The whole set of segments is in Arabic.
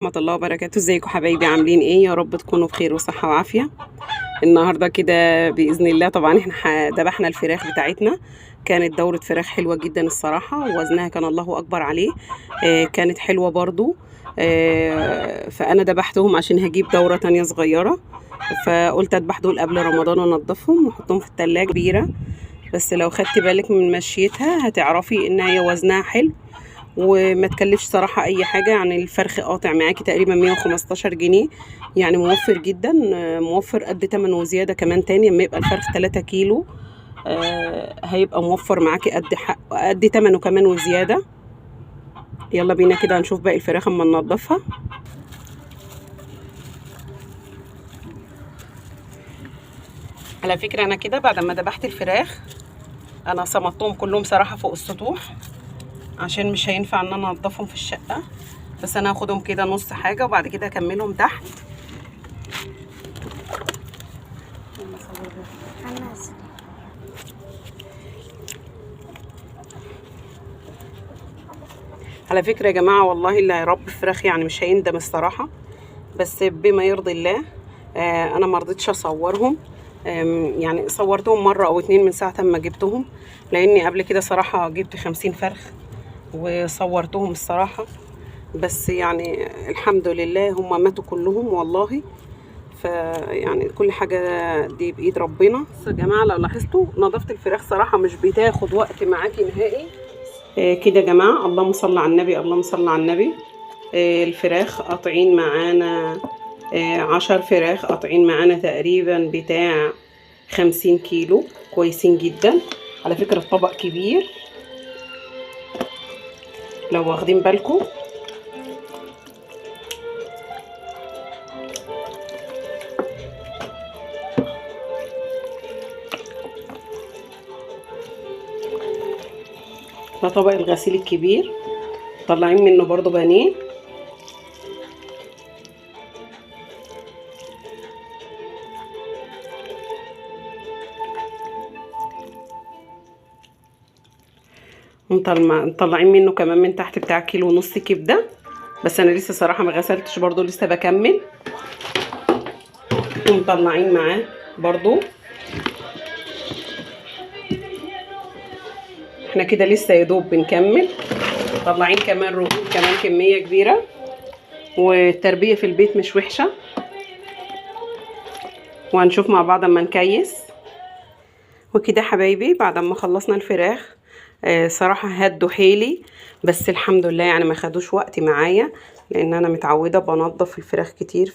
ورحمة الله وبركاته. ازيكم حبايبي؟ عاملين ايه؟ يا رب تكونوا بخير وصحة وعافية. النهاردة كده بإذن الله طبعا احنا ذبحنا الفراخ بتاعتنا. كانت دورة فراخ حلوة جدا الصراحة، ووزنها كان الله أكبر عليه. كانت حلوة برضو. فأنا ذبحتهم عشان هجيب دورة تانية صغيرة، فقلت أذبح دول قبل رمضان وأنضفهم وأحطهم في التلاجة كبيرة. بس لو خدت بالك من مشيتها هتعرفي إن هي وزنها حلو وما تكلفش صراحة أي حاجة. يعني الفرخ قاطع معاكي تقريبا 115 جنيه، يعني موفر جدا، موفر قد تمنه وزيادة كمان. تاني لما يبقى الفرخ 3 كيلو هيبقى موفر معاكي قد تمنه كمان وزيادة. يلا بينا كده نشوف باقي الفراخ اما ننضفها. على فكرة أنا كده بعد ما ذبحت الفراخ أنا صمتهم كلهم صراحة فوق السطوح، عشان مش هينفع ان انا انضفهم في الشقة. بس انا هاخدهم كده نص حاجة وبعد كده اكملهم تحت. على فكرة يا جماعة والله اللي هيربي فراخ يعني مش هيندم الصراحة، بس بما يرضي الله. انا مرضتش اصورهم، يعني صورتهم مرة او اتنين من ساعة ما جبتهم، لاني قبل كده صراحة جبت 50 فرخ وصورتهم الصراحة. بس يعني الحمد لله هم ماتوا كلهم والله. فيعني كل حاجة دي بإيد ربنا. بس يا جماعة لو لاحظتوا نظافة الفراخ صراحة مش بتاخد وقت معاكي نهائي. كده يا جماعة، اللهم صل على النبي، اللهم صل على النبي. الفراخ قاطعين معانا 10 فراخ قاطعين معانا تقريبا بتاع 50 كيلو، كويسين جدا. على فكرة الطبق كبير لو واخدين بالكم. ده طبق الغسيل الكبير، طالعين منه برضو بانيه. مطلعين منه كمان من تحت بتاع كيلو ونص كبده. بس انا لسه صراحه ما غسلتش برضو، لسه بكمل. ومطلعين معاه برضو، احنا كده لسه يا دوب بنكمل. طلعين كمان رغيف، كمان كميه كبيره. والتربيه في البيت مش وحشه، وهنشوف مع بعض اما نكيس. وكده حبايبي بعد ما خلصنا الفراخ صراحة هدوا حيلي، بس الحمد لله يعني ما خدوش وقت معايا، لان انا متعودة بنضف الفراخ كتير.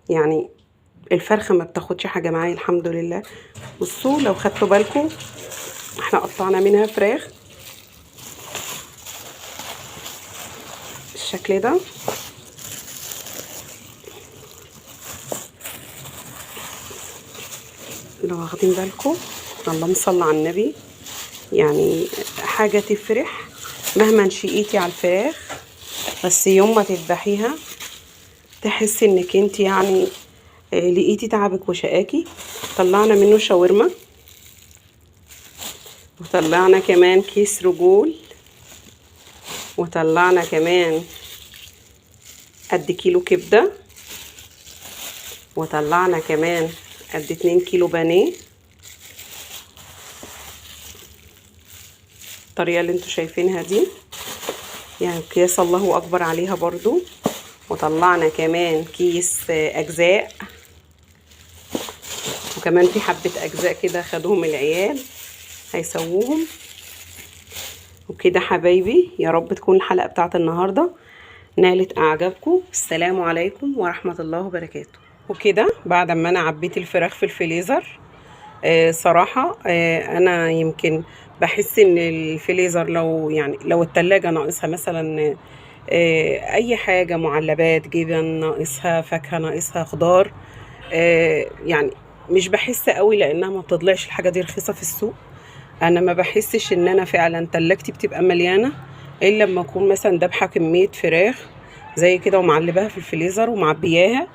يعني الفرخة ما بتاخدش حاجة معايا الحمد لله. بصوا لو خدتوا بالكم احنا قطعنا منها فراخ بالشكل ده. لو واخدين بالكم، اللهم صل على النبي. يعني حاجة تفرح مهما نشقيتي على الفراخ، بس يوم ما تذبحيها تحسي انك انت يعني لقيتي تعبك وشقاكي. طلعنا منه شاورما، وطلعنا كمان كيس رجول، وطلعنا كمان قد كيلو كبدة، وطلعنا كمان قد 2 كيلو بانيه. الطريقة اللي انتوا شايفينها دي يعني اكياس الله اكبر عليها برضو. وطلعنا كمان كيس اجزاء، وكمان في حبة اجزاء كده خدوهم العيال هيسووهم. وكده حبايبي يا رب تكون الحلقة بتاعت النهاردة نالت اعجابكم. السلام عليكم ورحمة الله وبركاته. وكده بعد ما انا عبيت الفراخ في الفريزر صراحة انا يمكن بحس ان الفريزر لو التلاجة ناقصها مثلا اي حاجة، معلبات، جبن ناقصها، فاكهة ناقصها، خضار، يعني مش بحس قوي لانها ما بتطلعش الحاجة دي رخيصة في السوق. انا ما بحسش ان انا فعلا تلاجتي بتبقى مليانة الا لما اكون مثلا دابحة كمية فراخ زي كده ومعلباها في الفريزر ومعبياها.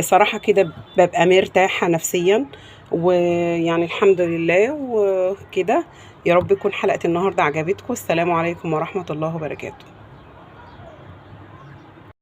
صراحة كده ببقى مرتاحة نفسيا، ويعني الحمد لله. وكده يا رب يكون حلقة النهاردة عجبتكم. السلام عليكم ورحمة الله وبركاته.